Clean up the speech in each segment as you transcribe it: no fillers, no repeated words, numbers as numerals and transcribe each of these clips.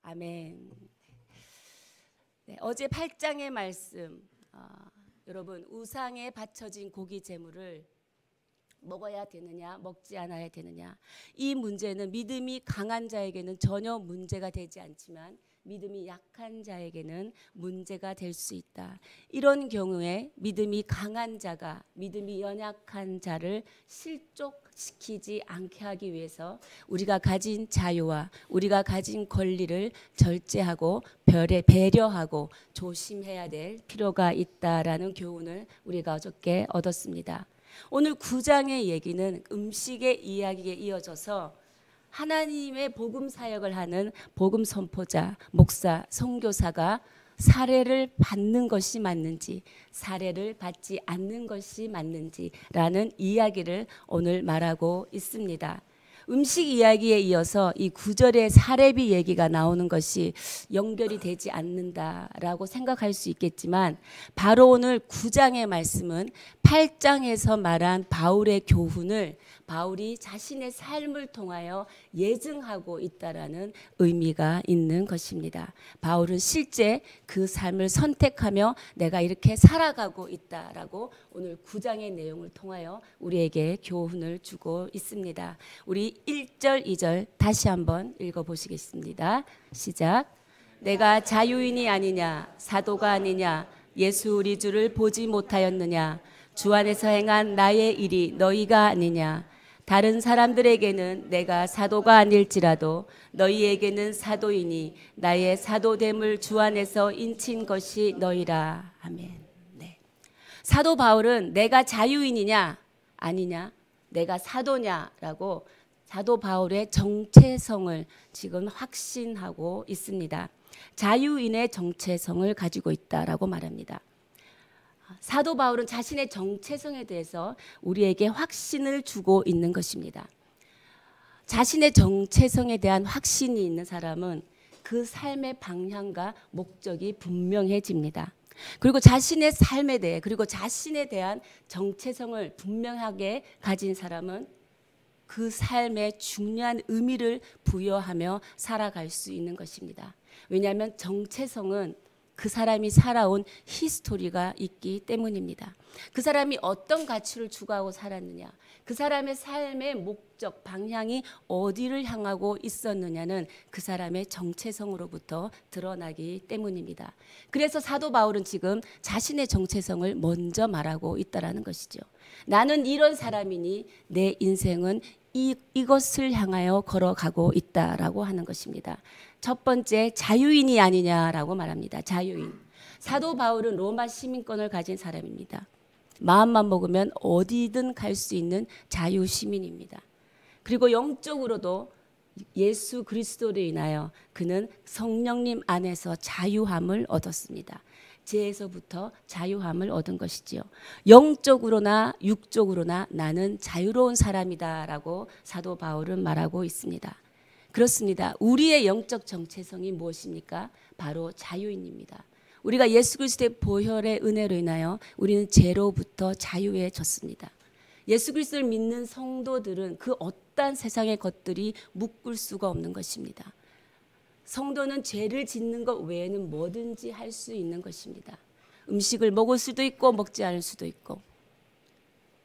아멘. 네, 어제 8장의 말씀, 여러분 우상에 바쳐진 고기 제물을 먹어야 되느냐 먹지 않아야 되느냐, 이 문제는 믿음이 강한 자에게는 전혀 문제가 되지 않지만 믿음이 약한 자에게는 문제가 될 수 있다. 이런 경우에 믿음이 강한 자가 믿음이 연약한 자를 실족시키지 않게 하기 위해서 우리가 가진 자유와 우리가 가진 권리를 절제하고 배려하고 조심해야 될 필요가 있다라는 교훈을 우리가 어저께 얻었습니다. 오늘 9장의 얘기는 음식의 이야기에 이어져서 하나님의 복음 사역을 하는 복음 선포자, 목사, 선교사가 사례를 받는 것이 맞는지 사례를 받지 않는 것이 맞는지라는 이야기를 오늘 말하고 있습니다. 음식 이야기에 이어서 이 9절의 사례비 얘기가 나오는 것이 연결이 되지 않는다라고 생각할 수 있겠지만, 바로 오늘 9장의 말씀은 8장에서 말한 바울의 교훈을 바울이 자신의 삶을 통하여 예증하고 있다라는 의미가 있는 것입니다. 바울은 실제 그 삶을 선택하며 내가 이렇게 살아가고 있다라고 오늘 9장의 내용을 통하여 우리에게 교훈을 주고 있습니다. 우리 1절, 2절 다시 한번 읽어보시겠습니다. 시작. 내가 자유인이 아니냐, 사도가 아니냐, 예수 우리 주를 보지 못하였느냐, 주 안에서 행한 나의 일이 너희가 아니냐. 다른 사람들에게는 내가 사도가 아닐지라도 너희에게는 사도이니 나의 사도됨을 주 안에서 인친 것이 너희라. 아멘. 네. 사도 바울은 내가 자유인이냐 아니냐, 내가 사도냐라고 사도 바울의 정체성을 지금 확신하고 있습니다. 자유인의 정체성을 가지고 있다라고 말합니다. 사도 바울은 자신의 정체성에 대해서 우리에게 확신을 주고 있는 것입니다. 자신의 정체성에 대한 확신이 있는 사람은 그 삶의 방향과 목적이 분명해집니다. 그리고 자신의 삶에 대해, 그리고 자신에 대한 정체성을 분명하게 가진 사람은 그 삶에 중요한 의미를 부여하며 살아갈 수 있는 것입니다. 왜냐하면 정체성은 그 사람이 살아온 히스토리가 있기 때문입니다. 그 사람이 어떤 가치를 추구하고 살았느냐, 그 사람의 삶의 목적, 방향이 어디를 향하고 있었느냐는 그 사람의 정체성으로부터 드러나기 때문입니다. 그래서 사도 바울은 지금 자신의 정체성을 먼저 말하고 있다는 것이죠. 나는 이런 사람이니 내 인생은 이것을 향하여 걸어가고 있다라고 하는 것입니다. 첫 번째, 자유인이 아니냐라고 말합니다. 자유인. 사도 바울은 로마 시민권을 가진 사람입니다. 마음만 먹으면 어디든 갈 수 있는 자유 시민입니다. 그리고 영적으로도 예수 그리스도로 인하여 그는 성령님 안에서 자유함을 얻었습니다. 죄에서부터 자유함을 얻은 것이지요. 영적으로나 육적으로나 나는 자유로운 사람이다라고 사도 바울은 말하고 있습니다. 그렇습니다. 우리의 영적 정체성이 무엇입니까? 바로 자유인입니다. 우리가 예수 그리스도의 보혈의 은혜로 인하여 우리는 죄로부터 자유해졌습니다. 예수 그리스도를 믿는 성도들은 그 어떠한 세상의 것들이 묶을 수가 없는 것입니다. 성도는 죄를 짓는 것 외에는 뭐든지 할 수 있는 것입니다. 음식을 먹을 수도 있고 먹지 않을 수도 있고,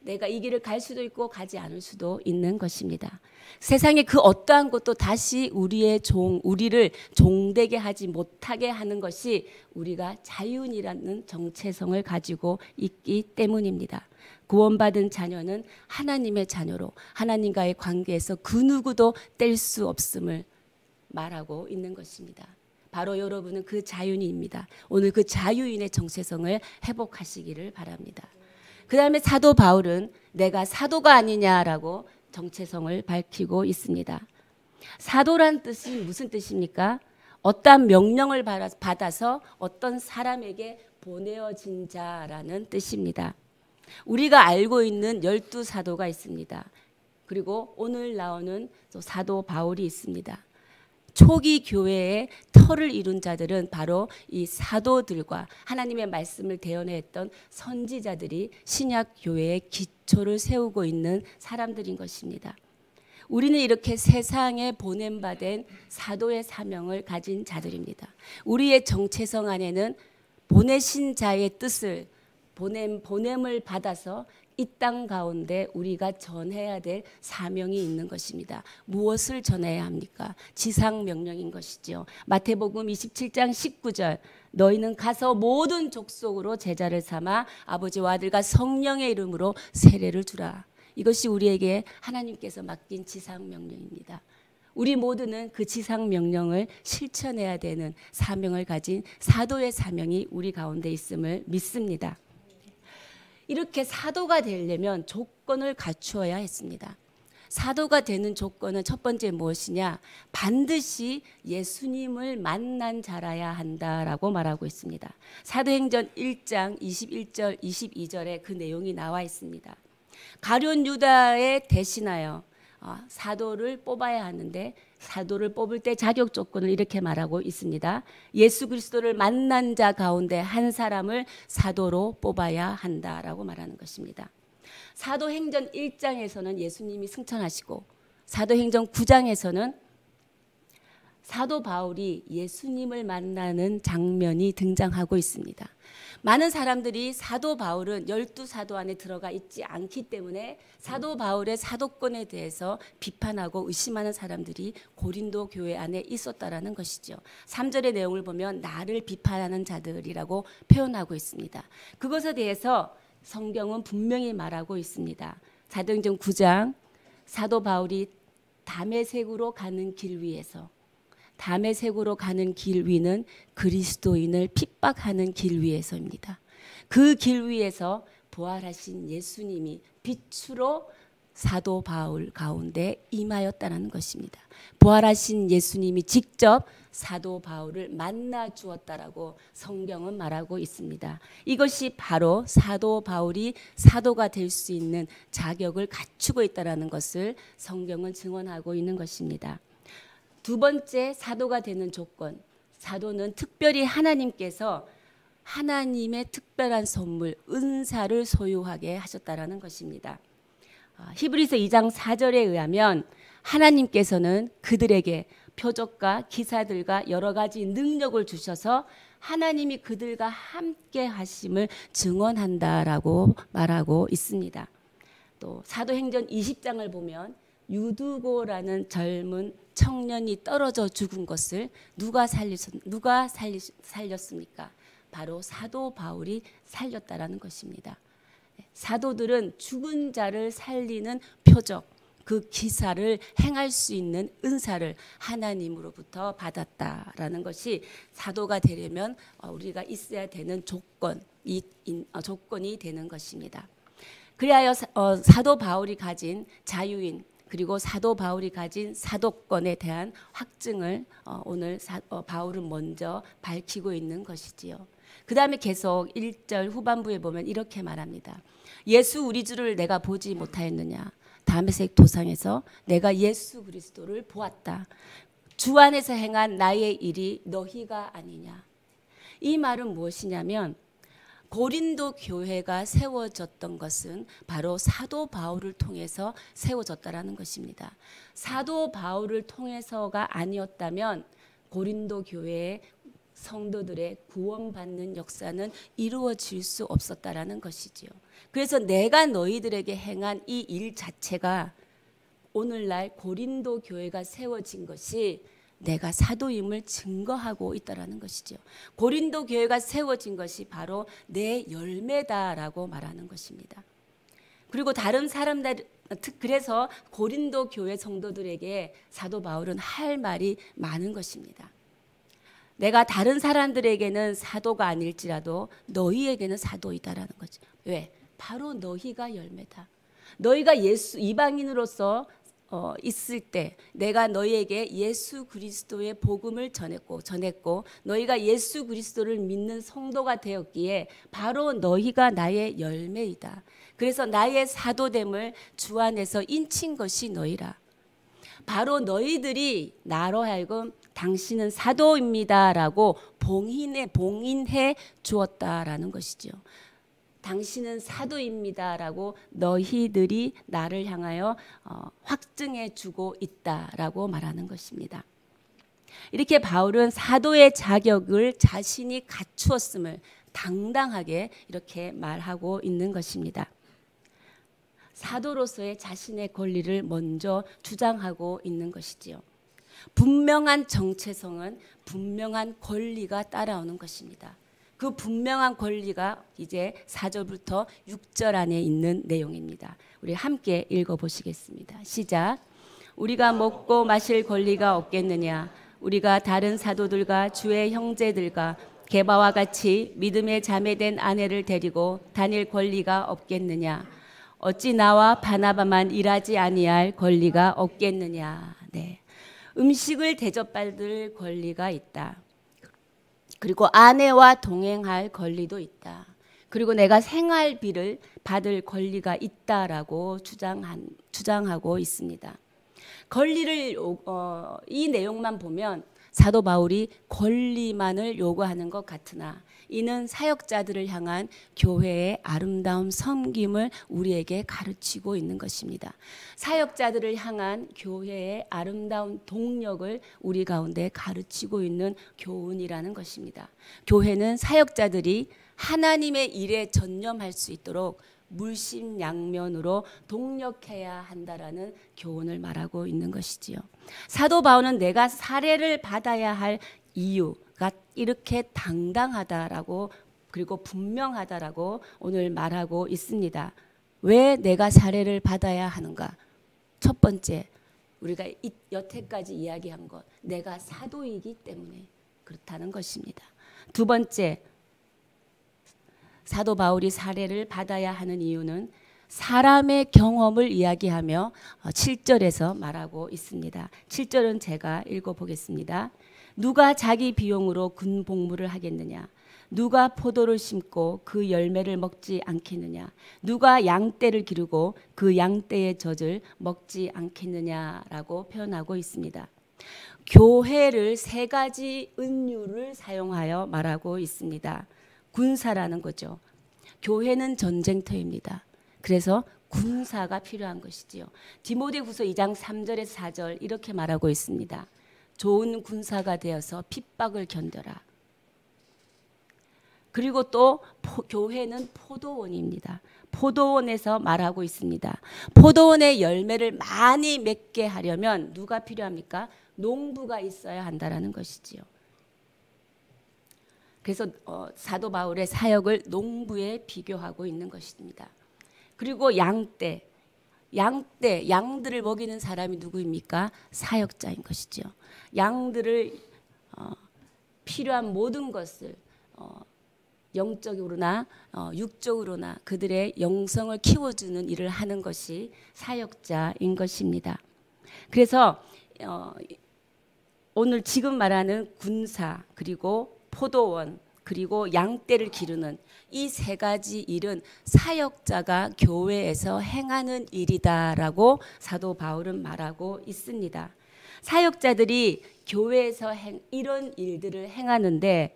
내가 이 길을 갈 수도 있고 가지 않을 수도 있는 것입니다. 세상의 그 어떠한 것도 다시 우리를 종되게 하지 못하게 하는 것이 우리가 자유인이라는 정체성을 가지고 있기 때문입니다. 구원받은 자녀는 하나님의 자녀로 하나님과의 관계에서 그 누구도 뗄 수 없음을 말하고 있는 것입니다. 바로 여러분은 그 자유인입니다. 오늘 그 자유인의 정체성을 회복하시기를 바랍니다. 그 다음에 사도 바울은 내가 사도가 아니냐라고 정체성을 밝히고 있습니다. 사도란 뜻이 무슨 뜻입니까? 어떠한 명령을 받아서 어떤 사람에게 보내어진 자라는 뜻입니다. 우리가 알고 있는 12사도가 있습니다. 그리고 오늘 나오는 사도 바울이 있습니다. 초기 교회의 터를 이룬 자들은 바로 이 사도들과 하나님의 말씀을 대언했던 선지자들이 신약 교회의 기초를 세우고 있는 사람들인 것입니다. 우리는 이렇게 세상에 보냄받은 사도의 사명을 가진 자들입니다. 우리의 정체성 안에는 보내신 자의 뜻을 보냄을 받아서 이 땅 가운데 우리가 전해야 될 사명이 있는 것입니다. 무엇을 전해야 합니까? 지상 명령인 것이죠. 마태복음 27장 19절 너희는 가서 모든 족속으로 제자를 삼아 아버지와 아들과 성령의 이름으로 세례를 주라. 이것이 우리에게 하나님께서 맡긴 지상 명령입니다. 우리 모두는 그 지상 명령을 실천해야 되는 사명을 가진 사도의 사명이 우리 가운데 있음을 믿습니다. 이렇게 사도가 되려면 조건을 갖추어야 했습니다. 사도가 되는 조건은 첫 번째 무엇이냐? 반드시 예수님을 만난 자라야 한다라고 말하고 있습니다. 사도행전 1장 21절 22절에 그 내용이 나와 있습니다. 가룟 유다에 대신하여 사도를 뽑아야 하는데 사도를 뽑을 때 자격 조건을 이렇게 말하고 있습니다. 예수 그리스도를 만난 자 가운데 한 사람을 사도로 뽑아야 한다라고 말하는 것입니다. 사도행전 1장에서는 예수님이 승천하시고 사도행전 9장에서는 사도 바울이 예수님을 만나는 장면이 등장하고 있습니다. 많은 사람들이 사도 바울은 12사도 안에 들어가 있지 않기 때문에 사도 바울의 사도권에 대해서 비판하고 의심하는 사람들이 고린도 교회 안에 있었다라는 것이죠. 3절의 내용을 보면 나를 비판하는 자들이라고 표현하고 있습니다. 그것에 대해서 성경은 분명히 말하고 있습니다. 사도행전 9장 사도 바울이 다메섹으로 가는 길 위에서 다메섹으로 가는 길 위는 그리스도인을 핍박하는 길 위에서입니다. 그 길 위에서 부활하신 예수님이 빛으로 사도 바울 가운데 임하였다는 것입니다. 부활하신 예수님이 직접 사도 바울을 만나 주었다라고 성경은 말하고 있습니다. 이것이 바로 사도 바울이 사도가 될 수 있는 자격을 갖추고 있다는 것을 성경은 증언하고 있는 것입니다. 두 번째 사도가 되는 조건, 사도는 특별히 하나님께서 하나님의 특별한 선물, 은사를 소유하게 하셨다라는 것입니다. 히브리서 2장 4절에 의하면 하나님께서는 그들에게 표적과 기사들과 여러 가지 능력을 주셔서 하나님이 그들과 함께 하심을 증언한다라고 말하고 있습니다. 또 사도행전 20장을 보면 유두고라는 젊은 청년이 떨어져 죽은 것을 누가 살렸습니까? 바로 사도 바울이 살렸다라는 것입니다. 사도들은 죽은 자를 살리는 표적, 그 기사를 행할 수 있는 은사를 하나님으로부터 받았다라는 것이 사도가 되려면 우리가 있어야 되는 조건이 되는 것입니다. 그리하여 사도 바울이 가진 자유인 그리고 사도 바울이 가진 사도권에 대한 확증을 오늘 바울은 먼저 밝히고 있는 것이지요. 그 다음에 계속 1절 후반부에 보면 이렇게 말합니다. 예수 우리 주를 내가 보지 못하였느냐. 다메섹 도상에서 내가 예수 그리스도를 보았다. 주 안에서 행한 나의 일이 너희가 아니냐. 이 말은 무엇이냐면 고린도 교회가 세워졌던 것은 바로 사도 바울을 통해서 세워졌다라는 것입니다. 사도 바울을 통해서가 아니었다면 고린도 교회의 성도들의 구원받는 역사는 이루어질 수 없었다라는 것이지요. 그래서 내가 너희들에게 행한 이 일 자체가 오늘날 고린도 교회가 세워진 것이 내가 사도임을 증거하고 있다라는 것이죠. 고린도 교회가 세워진 것이 바로 내 열매다라고 말하는 것입니다. 그리고 다른 사람들 그래서 고린도 교회 성도들에게 사도 바울은 할 말이 많은 것입니다. 내가 다른 사람들에게는 사도가 아닐지라도 너희에게는 사도이다라는 거죠. 왜? 바로 너희가 열매다. 너희가 예수 이방인으로서 있을 때 내가 너희에게 예수 그리스도의 복음을 전했고 너희가 예수 그리스도를 믿는 성도가 되었기에 바로 너희가 나의 열매이다. 그래서 나의 사도됨을 주 안에서 인친 것이 너희라. 바로 너희들이 나로 하여금 당신은 사도입니다라고 봉인해 주었다라는 것이죠. 당신은 사도입니다라고 너희들이 나를 향하여 확증해 주고 있다라고 말하는 것입니다. 이렇게 바울은 사도의 자격을 자신이 갖추었음을 당당하게 이렇게 말하고 있는 것입니다. 사도로서의 자신의 권리를 먼저 주장하고 있는 것이지요. 분명한 정체성은 분명한 권리가 따라오는 것입니다. 그 분명한 권리가 이제 4절부터 6절 안에 있는 내용입니다. 우리 함께 읽어보시겠습니다. 시작. 우리가 먹고 마실 권리가 없겠느냐? 우리가 다른 사도들과 주의 형제들과 게바와 같이 믿음에 자매된 아내를 데리고 다닐 권리가 없겠느냐? 어찌 나와 바나바만 일하지 아니할 권리가 없겠느냐? 네. 음식을 대접받을 권리가 있다. 그리고 아내와 동행할 권리도 있다. 그리고 내가 생활비를 받을 권리가 있다라고 주장하고 있습니다. 권리를 이 내용만 보면 사도 바울이 권리만을 요구하는 것 같으나 이는 사역자들을 향한 교회의 아름다운 섬김을 우리에게 가르치고 있는 것입니다. 사역자들을 향한 교회의 아름다운 동력을 우리 가운데 가르치고 있는 교훈이라는 것입니다. 교회는 사역자들이 하나님의 일에 전념할 수 있도록 물심양면으로 동력해야 한다라는 교훈을 말하고 있는 것이지요. 사도 바울은 내가 사례를 받아야 할 이유가 이렇게 당당하다라고 그리고 분명하다라고 오늘 말하고 있습니다. 왜 내가 사례를 받아야 하는가? 첫 번째, 우리가 여태까지 이야기한 것, 내가 사도이기 때문에 그렇다는 것입니다. 두 번째, 사도 바울이 사례를 받아야 하는 이유는 사람의 경험을 이야기하며 7절에서 말하고 있습니다. 7절은 제가 읽어보겠습니다. 누가 자기 비용으로 군 복무를 하겠느냐? 누가 포도를 심고 그 열매를 먹지 않겠느냐? 누가 양떼를 기르고 그 양떼의 젖을 먹지 않겠느냐라고 표현하고 있습니다. 교회를 세 가지 은유를 사용하여 말하고 있습니다. 군사라는 거죠. 교회는 전쟁터입니다. 그래서 군사가 필요한 것이지요. 디모데후서 2장 3절에서 4절 이렇게 말하고 있습니다. 좋은 군사가 되어서 핍박을 견뎌라. 그리고 또 교회는 포도원입니다. 포도원에서 말하고 있습니다. 포도원의 열매를 많이 맺게 하려면 누가 필요합니까? 농부가 있어야 한다라는 것이지요. 그래서 사도 바울의 사역을 농부에 비교하고 있는 것입니다. 그리고 양들을 먹이는 사람이 누구입니까? 사역자인 것이죠. 양들을 필요한 모든 것을 영적으로나 육적으로나 그들의 영성을 키워주는 일을 하는 것이 사역자인 것입니다. 그래서 오늘 지금 말하는 군사 그리고 포도원 그리고 양떼를 기르는 이 세 가지 일은 사역자가 교회에서 행하는 일이다라고 사도 바울은 말하고 있습니다. 사역자들이 교회에서 이런 일들을 행하는데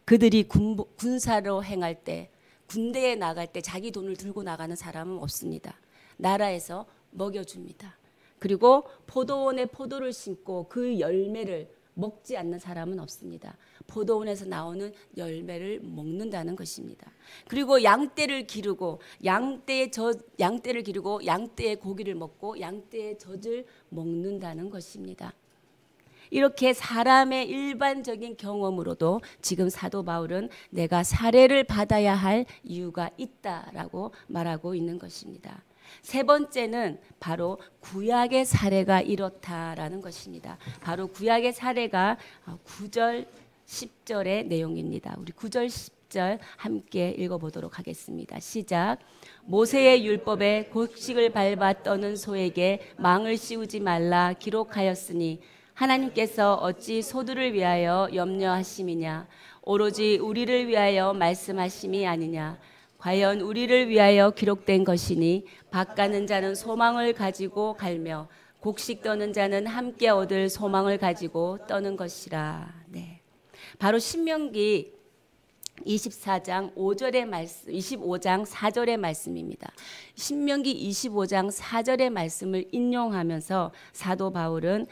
그들이 군사로 행할 때 군대에 나갈 때 자기 돈을 들고 나가는 사람은 없습니다. 나라에서 먹여줍니다. 그리고 포도원에 포도를 심고 그 열매를 먹지 않는 사람은 없습니다. 포도원에서 나오는 열매를 먹는다는 것입니다. 그리고 양떼를 기르고 양떼를 기르고 양떼의 고기를 먹고 양떼의 젖을 먹는다는 것입니다. 이렇게 사람의 일반적인 경험으로도 지금 사도 바울은 내가 사례를 받아야 할 이유가 있다라고 말하고 있는 것입니다. 세 번째는 바로 구약의 사례가 이렇다라는 것입니다. 바로 구약의 사례가 9절 10절의 내용입니다. 우리 9절 10절 함께 읽어보도록 하겠습니다. 시작. 모세의 율법에 곡식을 밟아 떠는 소에게 망을 씌우지 말라 기록하였으니 하나님께서 어찌 소들을 위하여 염려하심이냐 오로지 우리를 위하여 말씀하심이 아니냐 과연 우리를 위하여 기록된 것이니 밭 가는 자는 소망을 가지고 갈며 곡식 떠는 자는 함께 얻을 소망을 가지고 떠는 것이라. 네. 바로 신명기 24장 5절의 말씀, 25장 4절의 말씀입니다. 신명기 25장 4절의 말씀을 인용하면서 사도 바울은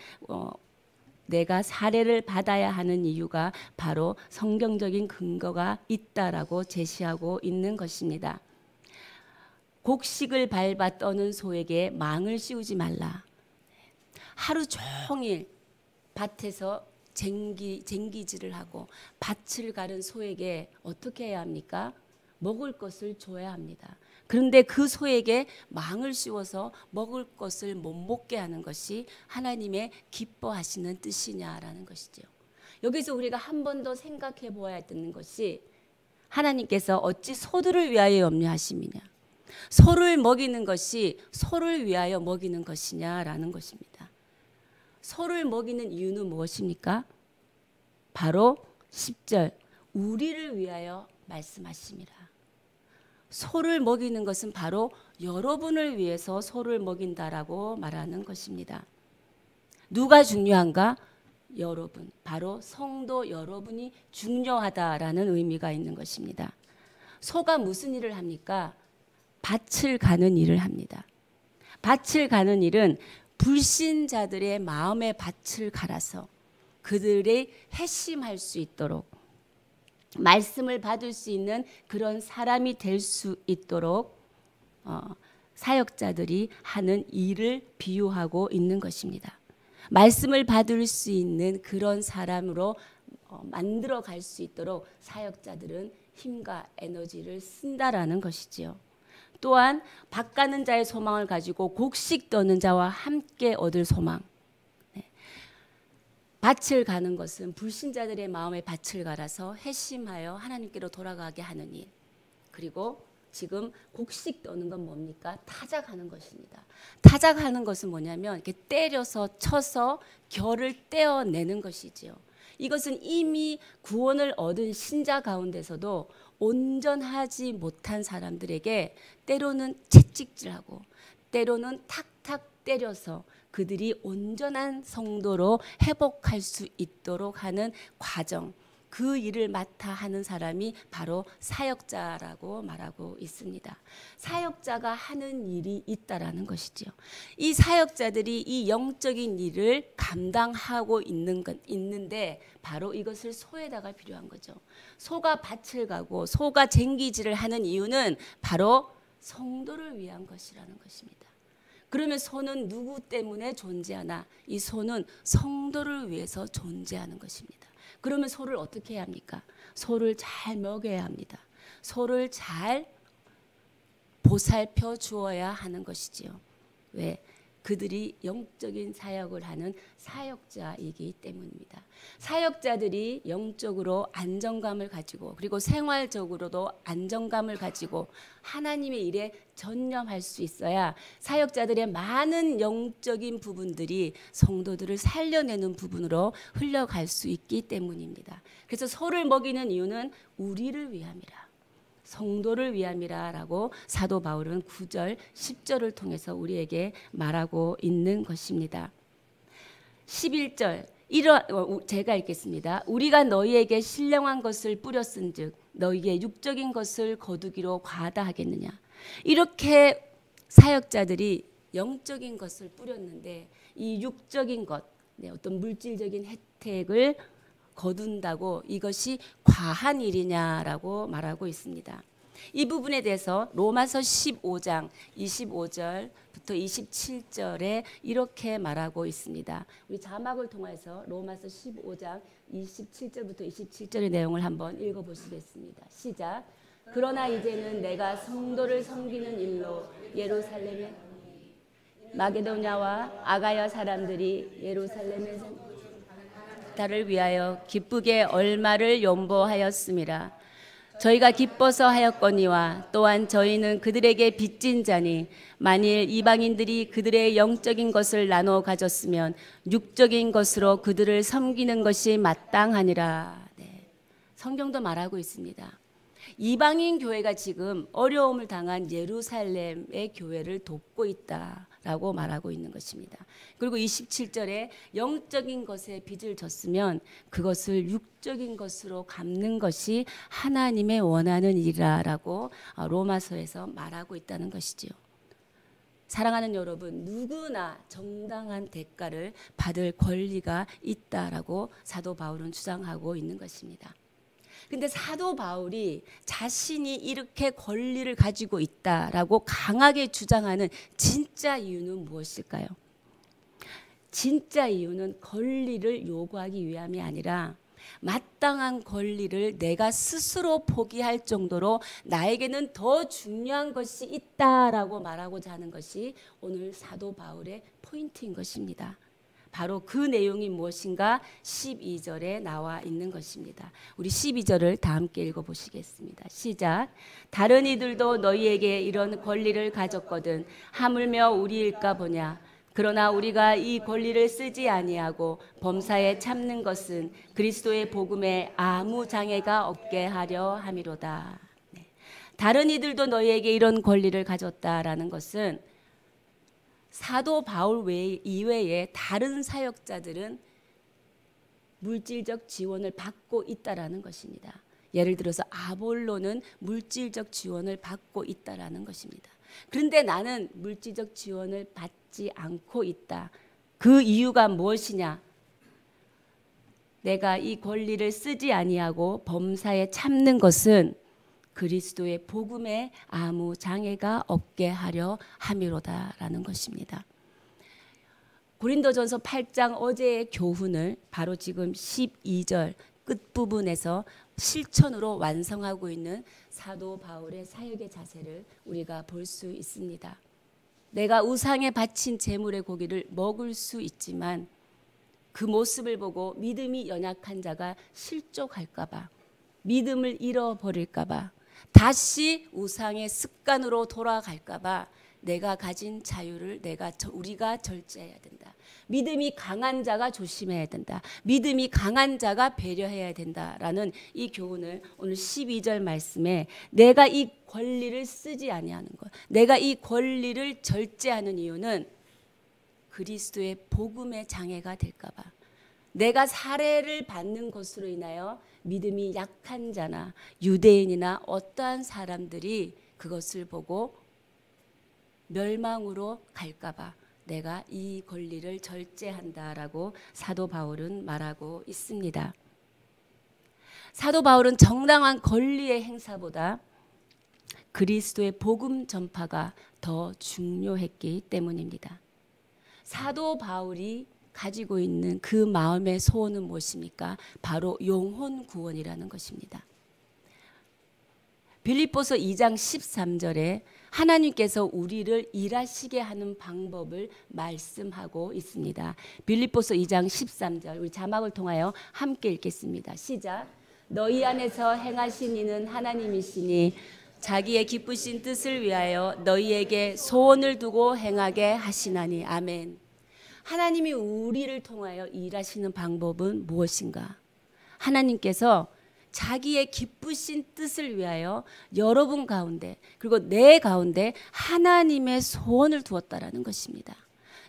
내가 사례를 받아야 하는 이유가 바로 성경적인 근거가 있다라고 제시하고 있는 것입니다. 곡식을 밟아 떠는 소에게 망을 씌우지 말라. 하루 종일 밭에서 쟁기질을 하고 밭을 가른 소에게 어떻게 해야 합니까? 먹을 것을 줘야 합니다. 그런데 그 소에게 망을 씌워서 먹을 것을 못 먹게 하는 것이 하나님의 기뻐하시는 뜻이냐라는 것이죠. 여기서 우리가 한 번 더 생각해 보아야 되는 것이 하나님께서 어찌 소들을 위하여 염려하심이냐, 소를 먹이는 것이 소를 위하여 먹이는 것이냐라는 것입니다. 소를 먹이는 이유는 무엇입니까? 바로 10절 우리를 위하여 말씀하심이라. 소를 먹이는 것은 바로 여러분을 위해서 소를 먹인다라고 말하는 것입니다. 누가 중요한가? 여러분, 바로 성도 여러분이 중요하다라는 의미가 있는 것입니다. 소가 무슨 일을 합니까? 밭을 가는 일을 합니다. 밭을 가는 일은 불신자들의 마음의 밭을 갈아서 그들이 회심할 수 있도록 말씀을 받을 수 있는 그런 사람이 될 수 있도록 사역자들이 하는 일을 비유하고 있는 것입니다. 말씀을 받을 수 있는 그런 사람으로 만들어 갈 수 있도록 사역자들은 힘과 에너지를 쓴다라는 것이지요. 또한 밭 가는 자의 소망을 가지고 곡식 떠는 자와 함께 얻을 소망. 밭을 가는 것은 불신자들의 마음에 밭을 갈아서 회심하여 하나님께로 돌아가게 하는 일. 그리고 지금 곡식 떠는 건 뭡니까? 타작하는 것입니다. 타작하는 것은 뭐냐면 이렇게 때려서 쳐서 결을 떼어내는 것이지요. 이것은 이미 구원을 얻은 신자 가운데서도 온전하지 못한 사람들에게 때로는 채찍질하고 때로는 탁탁 때려서 그들이 온전한 성도로 회복할 수 있도록 하는 과정, 그 일을 맡아 하는 사람이 바로 사역자라고 말하고 있습니다. 사역자가 하는 일이 있다라는 것이죠. 이 사역자들이 이 영적인 일을 감당하고 있는데 바로 이것을 소에다가 필요한 거죠. 소가 밭을 가고 소가 쟁기질을 하는 이유는 바로 성도를 위한 것이라는 것입니다. 그러면 소는 누구 때문에 존재하나? 이 소는 성도를 위해서 존재하는 것입니다. 그러면 소를 어떻게 해야 합니까? 소를 잘 먹여야 합니다. 소를 잘 보살펴 주어야 하는 것이지요. 왜? 그들이 영적인 사역을 하는 사역자이기 때문입니다. 사역자들이 영적으로 안정감을 가지고 그리고 생활적으로도 안정감을 가지고 하나님의 일에 전념할 수 있어야 사역자들의 많은 영적인 부분들이 성도들을 살려내는 부분으로 흘러갈 수 있기 때문입니다. 그래서 소를 먹이는 이유는 우리를 위함이라. 성도를 위함이라라고 사도 바울은 9절, 10절을 통해서 우리에게 말하고 있는 것입니다. 11절, 제가 읽겠습니다. 우리가 너희에게 신령한 것을 뿌렸은즉 너희의 육적인 것을 거두기로 과다하겠느냐. 이렇게 사역자들이 영적인 것을 뿌렸는데 이 육적인 것, 어떤 물질적인 혜택을 거둔다고 이것이 과한 일이냐라고 말하고 있습니다. 이 부분에 대해서 로마서 15장 25절부터 27절에 이렇게 말하고 있습니다. 우리 자막을 통해서 로마서 15장 27절부터 27절의 내용을 한번 읽어보시겠습니다. 시작. 그러나 이제는 내가 성도를 섬기는 일로 예루살렘에 마게도냐와 아가야 사람들이 예루살렘에서 나를 위하여 기쁘게 얼마를 연보하였음이라. 저희가 기뻐서 하였거니와 또한 저희는 그들에게 빚진 자니 만일 이방인들이 그들의 영적인 것을 나눠 가졌으면 육적인 것으로 그들을 섬기는 것이 마땅하니라. 네. 성경도 말하고 있습니다. 이방인 교회가 지금 어려움을 당한 예루살렘의 교회를 돕고 있다. 라고 말하고 있는 것입니다. 그리고 27절에 영적인 것에 빚을 졌으면 그것을 육적인 것으로 갚는 것이 하나님의 원하는 일이라고 로마서에서 말하고 있다는 것이지요. 사랑하는 여러분, 누구나 정당한 대가를 받을 권리가 있다라고 사도 바울은 주장하고 있는 것입니다. 근데 사도 바울이 자신이 이렇게 권리를 가지고 있다라고 강하게 주장하는 진짜 이유는 무엇일까요? 진짜 이유는 권리를 요구하기 위함이 아니라 마땅한 권리를 내가 스스로 포기할 정도로 나에게는 더 중요한 것이 있다라고 말하고자 하는 것이 오늘 사도 바울의 포인트인 것입니다. 바로 그 내용이 무엇인가 12절에 나와 있는 것입니다. 우리 12절을 다 함께 읽어보시겠습니다. 시작. 다른 이들도 너희에게 이런 권리를 가졌거든 하물며 우리일까 보냐. 그러나 우리가 이 권리를 쓰지 아니하고 범사에 참는 것은 그리스도의 복음에 아무 장애가 없게 하려 함이로다. 네. 다른 이들도 너희에게 이런 권리를 가졌다라는 것은 사도 바울 이외에 다른 사역자들은 물질적 지원을 받고 있다라는 것입니다. 예를 들어서 아볼로는 물질적 지원을 받고 있다라는 것입니다. 그런데 나는 물질적 지원을 받지 않고 있다. 그 이유가 무엇이냐? 내가 이 권리를 쓰지 아니하고 범사에 참는 것은 그리스도의 복음에 아무 장애가 없게 하려 함이로다라는 것입니다. 고린도전서 8장 어제의 교훈을 바로 지금 12절 끝부분에서 실천으로 완성하고 있는 사도 바울의 사역의 자세를 우리가 볼 수 있습니다. 내가 우상에 바친 제물의 고기를 먹을 수 있지만 그 모습을 보고 믿음이 연약한 자가 실족할까 봐, 믿음을 잃어버릴까 봐, 다시 우상의 습관으로 돌아갈까 봐 내가 가진 자유를 우리가 절제해야 된다. 믿음이 강한 자가 조심해야 된다. 믿음이 강한 자가 배려해야 된다라는 이 교훈을 오늘 12절 말씀에 내가 이 권리를 쓰지 아니하는 것, 내가 이 권리를 절제하는 이유는 그리스도의 복음의 장애가 될까 봐, 내가 살해를 받는 것으로 인하여 믿음이 약한 자나 유대인이나 어떠한 사람들이 그것을 보고 멸망으로 갈까 봐 내가 이 권리를 절제한다라고 사도 바울은 말하고 있습니다. 사도 바울은 정당한 권리의 행사보다 그리스도의 복음 전파가 더 중요했기 때문입니다. 사도 바울이 가지고 있는 그 마음의 소원은 무엇입니까? 바로 영혼 구원이라는 것입니다. 빌립보서 2장 13절에 하나님께서 우리를 일하시게 하는 방법을 말씀하고 있습니다. 빌립보서 2장 13절 우리 자막을 통하여 함께 읽겠습니다. 시작. 너희 안에서 행하신 이는 하나님이시니 자기의 기쁘신 뜻을 위하여 너희에게 소원을 두고 행하게 하시나니. 아멘. 하나님이 우리를 통하여 일하시는 방법은 무엇인가? 하나님께서 자기의 기쁘신 뜻을 위하여 여러분 가운데 그리고 내 가운데 하나님의 소원을 두었다라는 것입니다.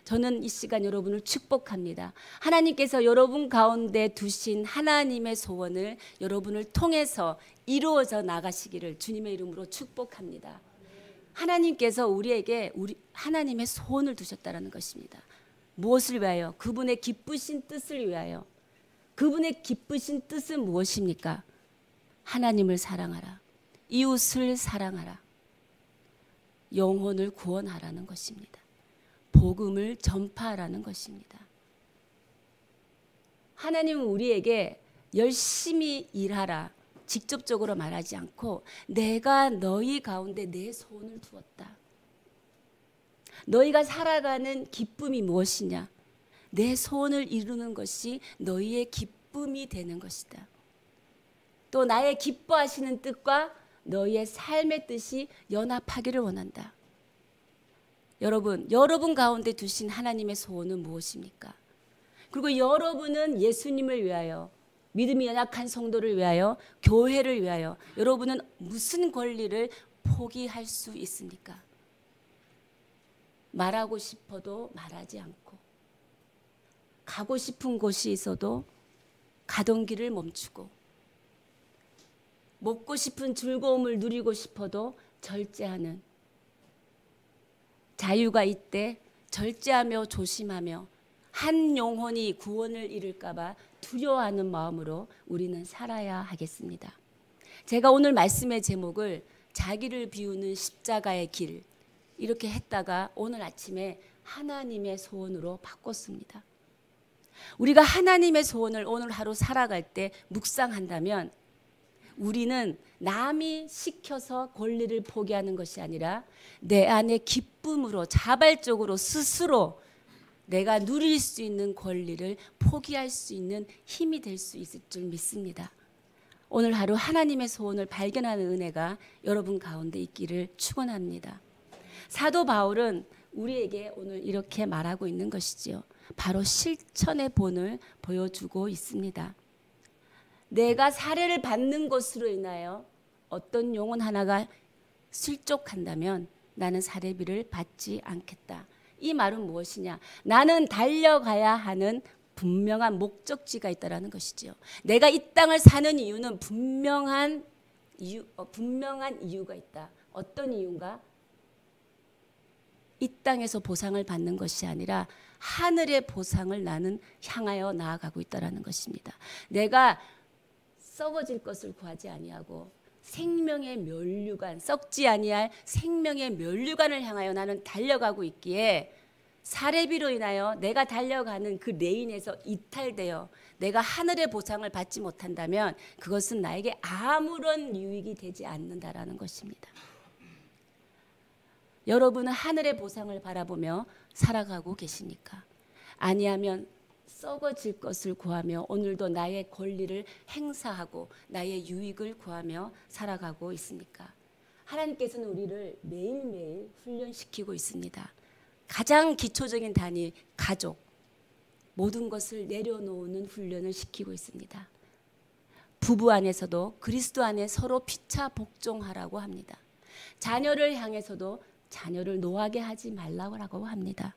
저는 이 시간 여러분을 축복합니다. 하나님께서 여러분 가운데 두신 하나님의 소원을 여러분을 통해서 이루어져 나가시기를 주님의 이름으로 축복합니다. 하나님께서 우리에게 하나님의 소원을 두셨다라는 것입니다. 무엇을 위하여? 그분의 기쁘신 뜻을 위하여. 그분의 기쁘신 뜻은 무엇입니까? 하나님을 사랑하라. 이웃을 사랑하라. 영혼을 구원하라는 것입니다. 복음을 전파하라는 것입니다. 하나님은 우리에게 열심히 일하라 직접적으로 말하지 않고 내가 너희 가운데 내 소원을 두었다. 너희가 살아가는 기쁨이 무엇이냐? 내 소원을 이루는 것이 너희의 기쁨이 되는 것이다. 또 나의 기뻐하시는 뜻과 너희의 삶의 뜻이 연합하기를 원한다. 여러분 가운데 두신 하나님의 소원은 무엇입니까? 그리고 여러분은 예수님을 위하여, 믿음이 연약한 성도를 위하여, 교회를 위하여 여러분은 무슨 권리를 포기할 수 있습니까? 말하고 싶어도 말하지 않고, 가고 싶은 곳이 있어도 가던 길을 멈추고, 먹고 싶은 즐거움을 누리고 싶어도 절제하는, 자유가 이때 절제하며 조심하며 한 영혼이 구원을 잃을까 봐 두려워하는 마음으로 우리는 살아야 하겠습니다. 제가 오늘 말씀의 제목을 자기를 비우는 십자가의 길 이렇게 했다가 오늘 아침에 하나님의 소원으로 바꿨습니다. 우리가 하나님의 소원을 오늘 하루 살아갈 때 묵상한다면 우리는 남이 시켜서 권리를 포기하는 것이 아니라 내 안의 기쁨으로 자발적으로 스스로 내가 누릴 수 있는 권리를 포기할 수 있는 힘이 될 수 있을 줄 믿습니다. 오늘 하루 하나님의 소원을 발견하는 은혜가 여러분 가운데 있기를 축원합니다. 사도 바울은 우리에게 오늘 이렇게 말하고 있는 것이지요. 바로 실천의 본을 보여주고 있습니다. 내가 살해를 받는 것으로 인하여 어떤 영혼 하나가 실족한다면 나는 살해비를 받지 않겠다. 이 말은 무엇이냐? 나는 달려가야 하는 분명한 목적지가 있다라는 것이지요. 내가 이 땅을 사는 이유는 분명한 이유가 있다. 어떤 이유인가? 이 땅에서 보상을 받는 것이 아니라 하늘의 보상을 나는 향하여 나아가고 있다라는 것입니다. 내가 썩어질 것을 구하지 아니하고 생명의 면류관, 썩지 아니할 생명의 면류관을 향하여 나는 달려가고 있기에 살해비로 인하여 내가 달려가는 그 레인에서 이탈되어 내가 하늘의 보상을 받지 못한다면 그것은 나에게 아무런 유익이 되지 않는다라는 것입니다. 여러분은 하늘의 보상을 바라보며 살아가고 계십니까? 아니하면 썩어질 것을 구하며 오늘도 나의 권리를 행사하고 나의 유익을 구하며 살아가고 있습니까? 하나님께서는 우리를 매일매일 훈련시키고 있습니다. 가장 기초적인 단위 가족, 모든 것을 내려놓는 훈련을 시키고 있습니다. 부부 안에서도 그리스도 안에 서로 피차 복종하라고 합니다. 자녀를 향해서도 자녀를 노하게 하지 말라고 합니다.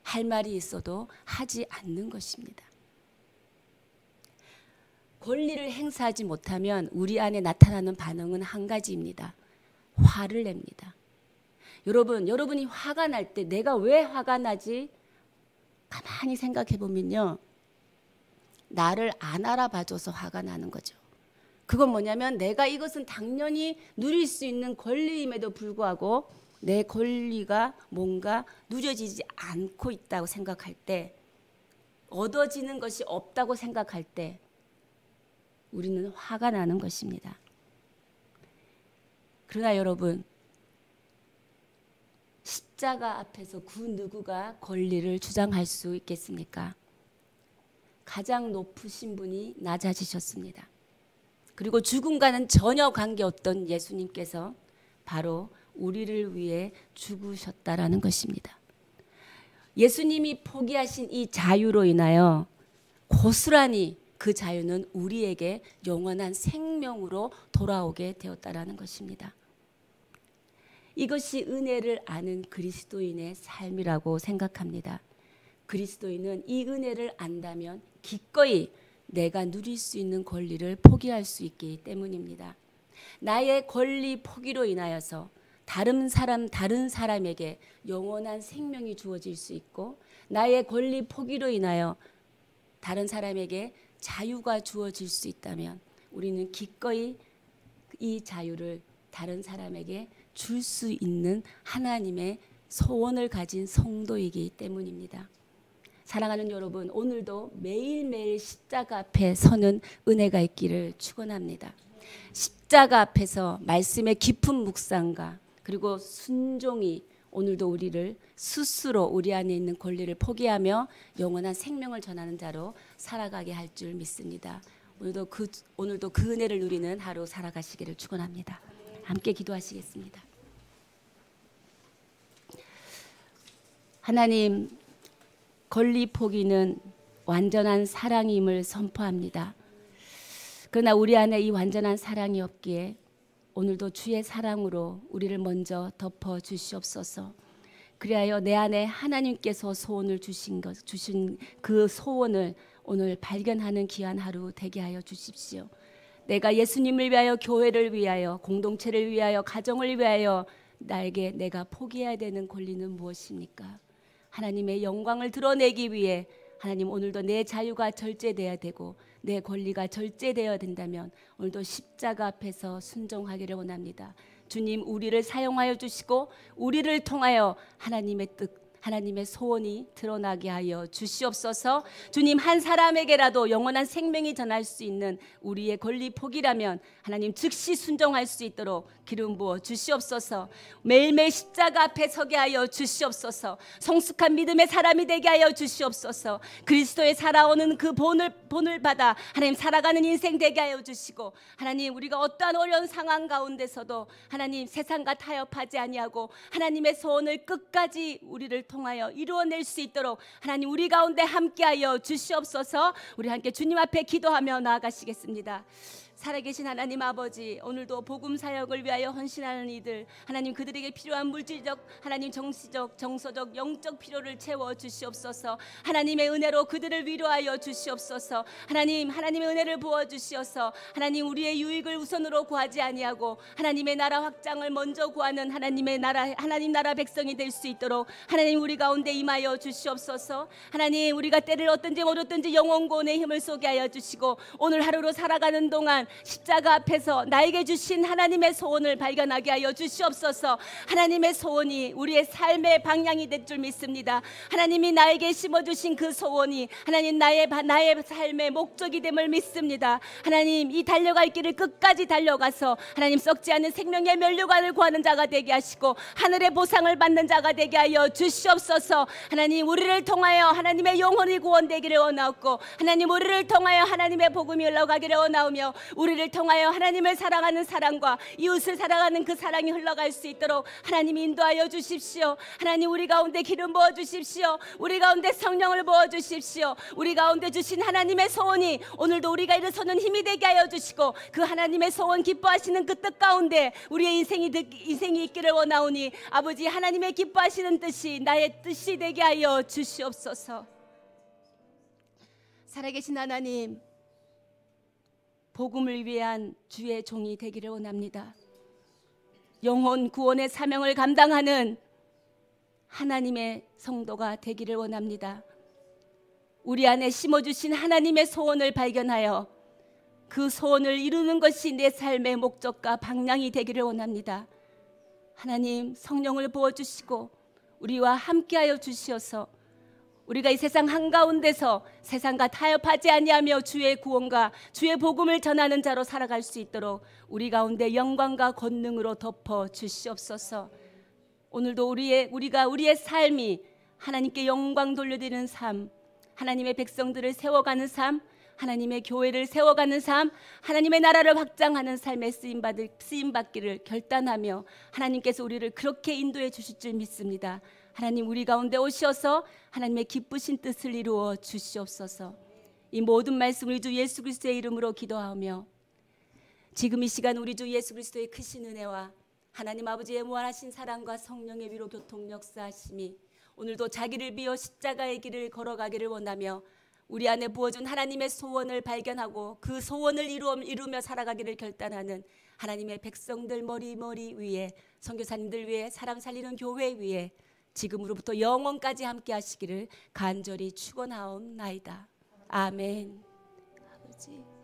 할 말이 있어도 하지 않는 것입니다. 권리를 행사하지 못하면 우리 안에 나타나는 반응은 한 가지입니다. 화를 냅니다. 여러분이 화가 날 때 내가 왜 화가 나지? 가만히 생각해 보면요. 나를 안 알아봐줘서 화가 나는 거죠. 그건 뭐냐면 내가 이것은 당연히 누릴 수 있는 권리임에도 불구하고 내 권리가 뭔가 누려지지 않고 있다고 생각할 때, 얻어지는 것이 없다고 생각할 때 우리는 화가 나는 것입니다. 그러나 여러분, 십자가 앞에서 그 누구가 권리를 주장할 수 있겠습니까? 가장 높으신 분이 낮아지셨습니다. 그리고 죽음과는 전혀 관계없던 예수님께서 바로 우리를 위해 죽으셨다라는 것입니다. 예수님이 포기하신 이 자유로 인하여 고스란히 그 자유는 우리에게 영원한 생명으로 돌아오게 되었다라는 것입니다. 이것이 은혜를 아는 그리스도인의 삶이라고 생각합니다. 그리스도인은 이 은혜를 안다면 기꺼이 내가 누릴 수 있는 권리를 포기할 수 있기 때문입니다. 나의 권리 포기로 인하여서 다른 사람에게 영원한 생명이 주어질 수 있고 나의 권리 포기로 인하여 다른 사람에게 자유가 주어질 수 있다면 우리는 기꺼이 이 자유를 다른 사람에게 줄 수 있는 하나님의 소원을 가진 성도이기 때문입니다. 사랑하는 여러분, 오늘도 매일매일 십자가 앞에 서는 은혜가 있기를 축원합니다. 십자가 앞에서 말씀의 깊은 묵상과 그리고 순종이 오늘도 우리를 스스로 우리 안에 있는 권리를 포기하며 영원한 생명을 전하는 자로 살아가게 할 줄 믿습니다. 오늘도 그 은혜를 누리는 하루 살아가시기를 축원합니다. 함께 기도하시겠습니다. 하나님, 권리 포기는 완전한 사랑임을 선포합니다. 그러나 우리 안에 이 완전한 사랑이 없기에 오늘도 주의 사랑으로 우리를 먼저 덮어 주시옵소서. 그리하여 내 안에 하나님께서 소원을 주신 그 소원을 오늘 발견하는 귀한 하루 되게 하여 주십시오. 내가 예수님을 위하여, 교회를 위하여, 공동체를 위하여, 가정을 위하여 나에게 내가 포기해야 되는 권리는 무엇입니까? 하나님의 영광을 드러내기 위해 하나님, 오늘도 내 자유가 절제되어야 되고 내 권리가 절제되어야 된다면 오늘도 십자가 앞에서 순종하기를 원합니다. 주님, 우리를 사용하여 주시고 우리를 통하여 하나님의 뜻, 하나님의 소원이 드러나게 하여 주시옵소서. 주님, 한 사람에게라도 영원한 생명이 전할 수 있는 우리의 권리 포기라면 하나님 즉시 순종할 수 있도록 기름 부어 주시옵소서. 매일매일 십자가 앞에 서게 하여 주시옵소서. 성숙한 믿음의 사람이 되게 하여 주시옵소서. 그리스도의 살아오는 그 본을 받아 하나님 살아가는 인생 되게 하여 주시고, 하나님 우리가 어떠한 어려운 상황 가운데서도 하나님 세상과 타협하지 아니하고 하나님의 소원을 끝까지 우리를 통하여 이루어낼 수 있도록 하나님 우리 가운데 함께하여 주시옵소서. 우리 함께 주님 앞에 기도하며 나아가시겠습니다. 살아계신 하나님 아버지, 오늘도 복음 사역을 위하여 헌신하는 이들, 하나님 그들에게 필요한 물질적, 하나님 정치적, 정서적, 영적 필요를 채워 주시옵소서. 하나님의 은혜로 그들을 위로하여 주시옵소서. 하나님의 은혜를 부어 주시어서 하나님 우리의 유익을 우선으로 구하지 아니하고 하나님의 나라 확장을 먼저 구하는 하나님 나라 백성이 될 수 있도록 하나님 우리 가운데 임하여 주시옵소서. 하나님, 우리가 때를 얻든지 모르든지 영원 구원의 힘을 쏘게 하여 주시고, 오늘 하루로 살아가는 동안 십자가 앞에서 나에게 주신 하나님의 소원을 발견하게 하여 주시옵소서. 하나님의 소원이 우리의 삶의 방향이 될 줄 믿습니다. 하나님이 나에게 심어주신 그 소원이 하나님 나의 삶의 목적이 됨을 믿습니다. 하나님, 이 달려갈 길을 끝까지 달려가서 하나님 썩지 않는 생명의 면류관을 구하는 자가 되게 하시고 하늘의 보상을 받는 자가 되게 하여 주시옵소서. 하나님, 우리를 통하여 하나님의 영혼이 구원되기를 원하옵고, 하나님 우리를 통하여 하나님의 복음이 흘러가기를 원하오며, 우리를 통하여 하나님을 사랑하는 사랑과 이웃을 사랑하는 그 사랑이 흘러갈 수 있도록 하나님 인도하여 주십시오. 하나님, 우리 가운데 기름 부어 주십시오. 우리 가운데 성령을 부어 주십시오. 우리 가운데 주신 하나님의 소원이 오늘도 우리가 일어서는 힘이 되게 하여 주시고, 그 하나님의 소원 기뻐하시는 그 뜻 가운데 우리의 인생이 있기를 원하오니, 아버지 하나님의 기뻐하시는 뜻이 나의 뜻이 되게 하여 주시옵소서. 살아계신 하나님, 복음을 위한 주의 종이 되기를 원합니다. 영혼 구원의 사명을 감당하는 하나님의 성도가 되기를 원합니다. 우리 안에 심어주신 하나님의 소원을 발견하여 그 소원을 이루는 것이 내 삶의 목적과 방향이 되기를 원합니다. 하나님, 성령을 부어주시고 우리와 함께하여 주시어서 우리가 이 세상 한가운데서 세상과 타협하지 아니하며 주의 구원과 주의 복음을 전하는 자로 살아갈 수 있도록 우리 가운데 영광과 권능으로 덮어 주시옵소서. 오늘도 우리의 삶이 하나님께 영광 돌려드리는 삶, 하나님의 백성들을 세워가는 삶, 하나님의 교회를 세워가는 삶, 하나님의 나라를 확장하는 삶에 쓰임받기를 결단하며 하나님께서 우리를 그렇게 인도해 주실 줄 믿습니다. 하나님, 우리 가운데 오셔서 하나님의 기쁘신 뜻을 이루어 주시옵소서. 이 모든 말씀 우리 주 예수 그리스도의 이름으로 기도하며, 지금 이 시간 우리 주 예수 그리스도의 크신 은혜와 하나님 아버지의 무한하신 사랑과 성령의 위로 교통 역사하심이 오늘도 자기를 비워 십자가의 길을 걸어가기를 원하며, 우리 안에 부어준 하나님의 소원을 발견하고 그 소원을 이루며 살아가기를 결단하는 하나님의 백성들 머리 위에, 선교사님들 위에, 사람 살리는 교회 위에 지금으로부터 영원까지 함께 하시기를 간절히 축원하옵나이다. 아멘. 아버지.